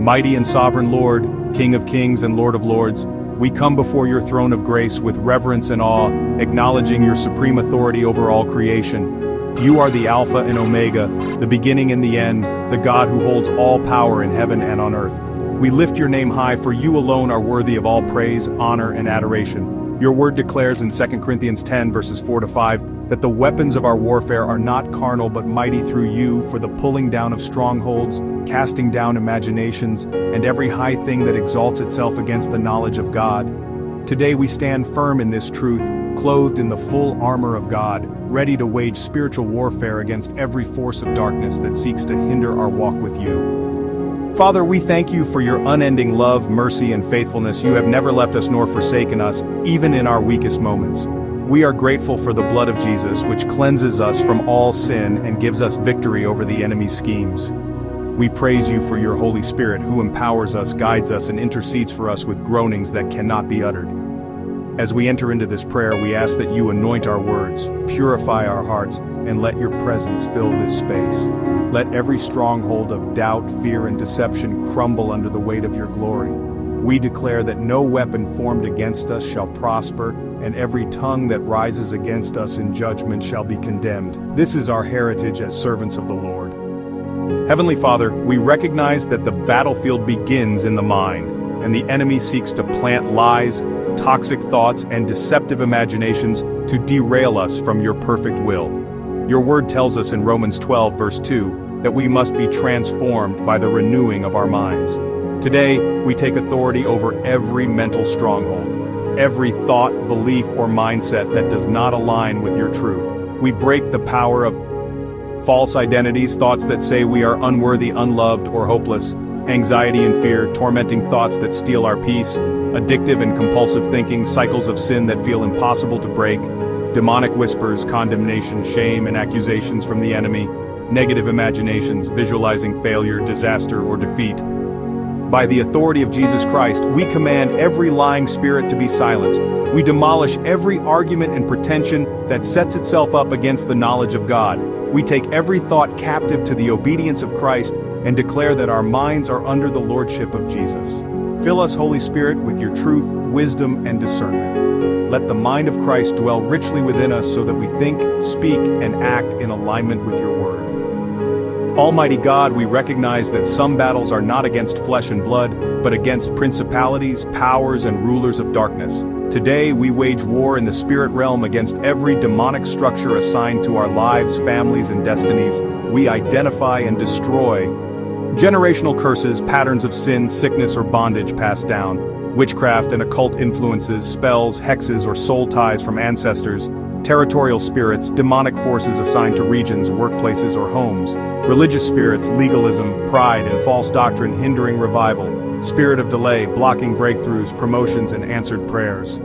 Mighty and sovereign Lord, King of kings and Lord of lords, we come before your throne of grace with reverence and awe, acknowledging your supreme authority over all creation. You are the Alpha and Omega, the beginning and the end, the God who holds all power in heaven and on earth. We lift your name high, for you alone are worthy of all praise, honor, and adoration. Your word declares in 2 Corinthians 10 verses 4-5 that the weapons of our warfare are not carnal but mighty through you for the pulling down of strongholds, casting down imaginations, and every high thing that exalts itself against the knowledge of God. Today we stand firm in this truth, clothed in the full armor of God, ready to wage spiritual warfare against every force of darkness that seeks to hinder our walk with you. Father, we thank you for your unending love, mercy, and faithfulness. You have never left us nor forsaken us, even in our weakest moments. We are grateful for the blood of Jesus, which cleanses us from all sin and gives us victory over the enemy's schemes. We praise you for your Holy Spirit, who empowers us, guides us, and intercedes for us with groanings that cannot be uttered. As we enter into this prayer, we ask that you anoint our words, purify our hearts, and let your presence fill this space. Let every stronghold of doubt, fear, and deception crumble under the weight of your glory. We declare that no weapon formed against us shall prosper, and every tongue that rises against us in judgment shall be condemned. This is our heritage as servants of the Lord. Heavenly Father, we recognize that the battlefield begins in the mind, and the enemy seeks to plant lies, toxic thoughts, and deceptive imaginations to derail us from your perfect will. Your word tells us in Romans 12 verse 2 that we must be transformed by the renewing of our minds. Today, we take authority over every mental stronghold, every thought, belief, or mindset that does not align with your truth. We break the power of false identities, thoughts that say we are unworthy, unloved, or hopeless, anxiety and fear, tormenting thoughts that steal our peace, addictive and compulsive thinking, cycles of sin that feel impossible to break, demonic whispers, condemnation, shame, and accusations from the enemy, negative imaginations, visualizing failure, disaster, or defeat. By the authority of Jesus Christ, we command every lying spirit to be silenced. We demolish every argument and pretension that sets itself up against the knowledge of God. We take every thought captive to the obedience of Christ and declare that our minds are under the lordship of Jesus. Fill us, Holy Spirit, with your truth, wisdom, and discernment. Let the mind of Christ dwell richly within us so that we think, speak, and act in alignment with your word. Almighty God, we recognize that some battles are not against flesh and blood, but against principalities, powers, and rulers of darkness. Today, we wage war in the spirit realm against every demonic structure assigned to our lives, families, and destinies. We identify and destroy generational curses, patterns of sin, sickness, or bondage passed down, witchcraft and occult influences, spells, hexes, or soul ties from ancestors, territorial spirits, demonic forces assigned to regions, workplaces, or homes, religious spirits, legalism, pride, and false doctrine hindering revival, spirit of delay, blocking breakthroughs, promotions, and answered prayers.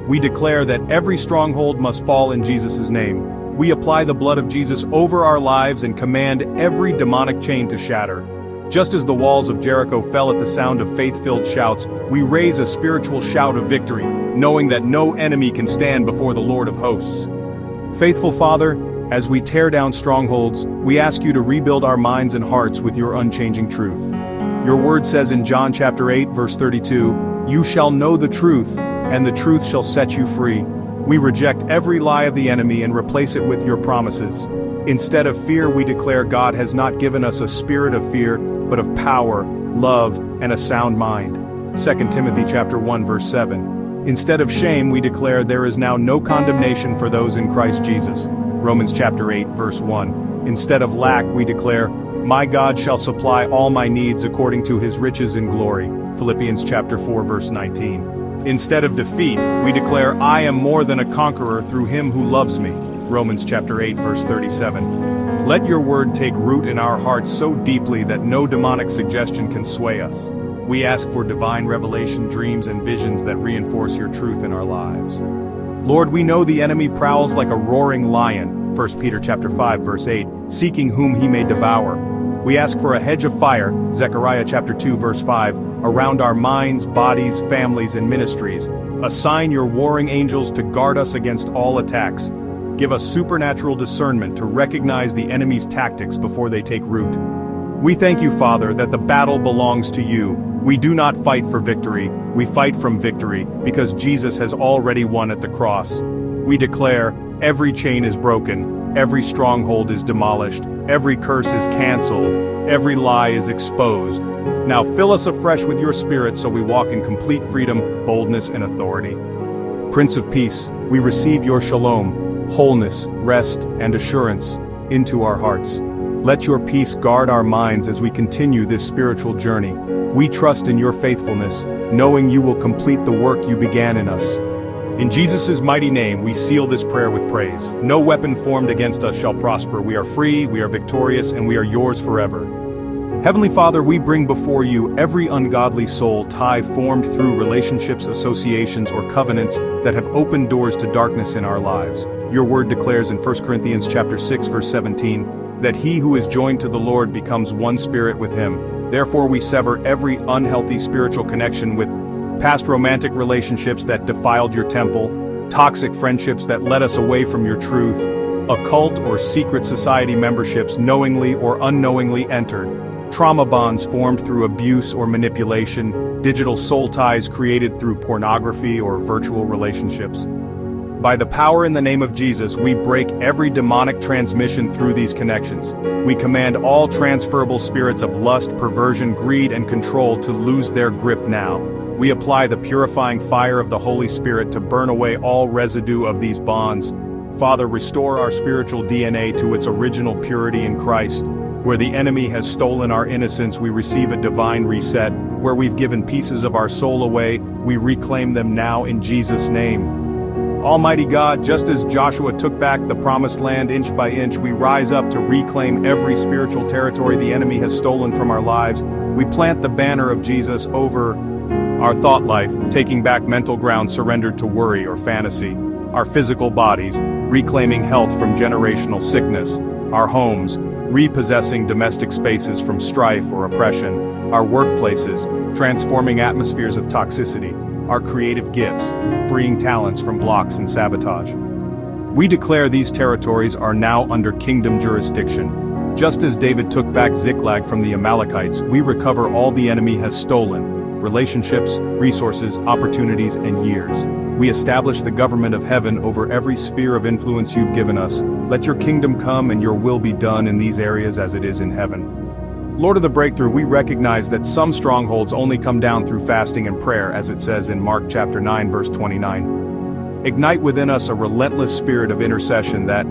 We declare that every stronghold must fall in Jesus' name. We apply the blood of Jesus over our lives and command every demonic chain to shatter. Just as the walls of Jericho fell at the sound of faith-filled shouts, we raise a spiritual shout of victory, knowing that no enemy can stand before the Lord of hosts. Faithful Father, as we tear down strongholds, we ask you to rebuild our minds and hearts with your unchanging truth. Your word says in John chapter 8 verse 32, "You shall know the truth, and the truth shall set you free." We reject every lie of the enemy and replace it with your promises. Instead of fear, we declare God has not given us a spirit of fear, but of power, love, and a sound mind. 2 Timothy chapter 1 verse 7. Instead of shame, we declare there is now no condemnation for those in Christ Jesus. Romans chapter 8 verse 1. Instead of lack, we declare, "My God shall supply all my needs according to his riches in glory." Philippians chapter 4 verse 19. Instead of defeat, we declare, "I am more than a conqueror through him who loves me." Romans chapter 8 verse 37. Let your word take root in our hearts so deeply that no demonic suggestion can sway us. We ask for divine revelation, dreams, and visions that reinforce your truth in our lives. Lord, we know the enemy prowls like a roaring lion, 1 Peter chapter 5 verse 8, seeking whom he may devour. We ask for a hedge of fire, Zechariah chapter 2 verse 5, around our minds, bodies, families, and ministries. Assign your warring angels to guard us against all attacks. Give us supernatural discernment to recognize the enemy's tactics before they take root. We thank you, Father, that the battle belongs to you. We do not fight for victory, we fight from victory, because Jesus has already won at the cross. We declare, every chain is broken, every stronghold is demolished, every curse is canceled, every lie is exposed. Now fill us afresh with your Spirit so we walk in complete freedom, boldness, and authority. Prince of Peace, we receive your shalom, wholeness, rest, and assurance into our hearts. Let your peace guard our minds as we continue this spiritual journey. We trust in your faithfulness, knowing you will complete the work you began in us. In Jesus' mighty name, we seal this prayer with praise. No weapon formed against us shall prosper. We are free, we are victorious, and we are yours forever. Heavenly Father, we bring before you every ungodly soul tie formed through relationships, associations, or covenants that have opened doors to darkness in our lives. Your word declares in 1 Corinthians chapter 6, verse 17, that he who is joined to the Lord becomes one spirit with him. Therefore we sever every unhealthy spiritual connection with past romantic relationships that defiled your temple, toxic friendships that led us away from your truth, occult or secret society memberships knowingly or unknowingly entered, trauma bonds formed through abuse or manipulation, digital soul ties created through pornography or virtual relationships. By the power in the name of Jesus, we break every demonic transmission through these connections. We command all transferable spirits of lust, perversion, greed, and control to lose their grip now. We apply the purifying fire of the Holy Spirit to burn away all residue of these bonds. Father, restore our spiritual DNA to its original purity in Christ. Where the enemy has stolen our innocence, we receive a divine reset. Where we've given pieces of our soul away, we reclaim them now in Jesus' name. Almighty God, just as Joshua took back the promised land inch by inch, we rise up to reclaim every spiritual territory the enemy has stolen from our lives. We plant the banner of Jesus over our thought life, taking back mental ground surrendered to worry or fantasy. Our physical bodies, reclaiming health from generational sickness. Our homes, repossessing domestic spaces from strife or oppression. Our workplaces, transforming atmospheres of toxicity. Our creative gifts, freeing talents from blocks and sabotage. We declare these territories are now under kingdom jurisdiction. Just as David took back Ziklag from the Amalekites, we recover all the enemy has stolen: relationships, resources, opportunities, and years. We establish the government of heaven over every sphere of influence you've given us. Let your kingdom come and your will be done in these areas as it is in heaven. Lord of the breakthrough, we recognize that some strongholds only come down through fasting and prayer, as it says in Mark chapter 9, verse 29. Ignite within us a relentless spirit of intercession that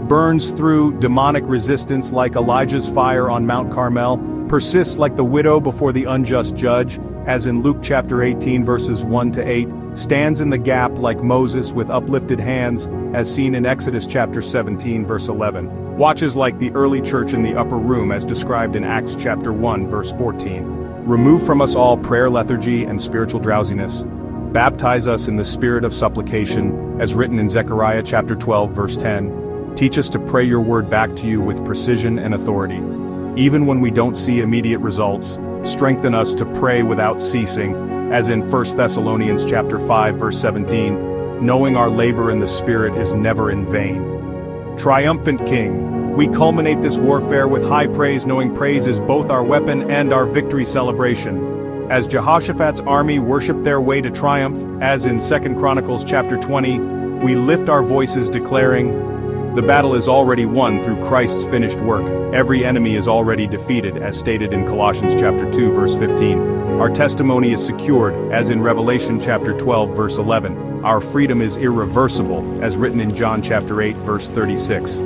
burns through demonic resistance like Elijah's fire on Mount Carmel, persists like the widow before the unjust judge, as in Luke chapter 18, verses 1 to 8, stands in the gap like Moses with uplifted hands, as seen in Exodus chapter 17, verse 11. Watches like the early church in the upper room as described in Acts chapter 1, verse 14. Remove from us all prayer lethargy and spiritual drowsiness. Baptize us in the spirit of supplication, as written in Zechariah chapter 12, verse 10. Teach us to pray your word back to you with precision and authority. Even when we don't see immediate results, strengthen us to pray without ceasing, as in 1 Thessalonians chapter 5, verse 17, knowing our labor in the Spirit is never in vain. Triumphant King, we culminate this warfare with high praise, knowing praise is both our weapon and our victory celebration. As Jehoshaphat's army worshiped their way to triumph, as in 2 Chronicles chapter 20, we lift our voices declaring, the battle is already won through Christ's finished work. Every enemy is already defeated, as stated in Colossians chapter 2, verse 15. Our testimony is secured, as in Revelation chapter 12, verse 11. Our freedom is irreversible, as written in John chapter 8, verse 36.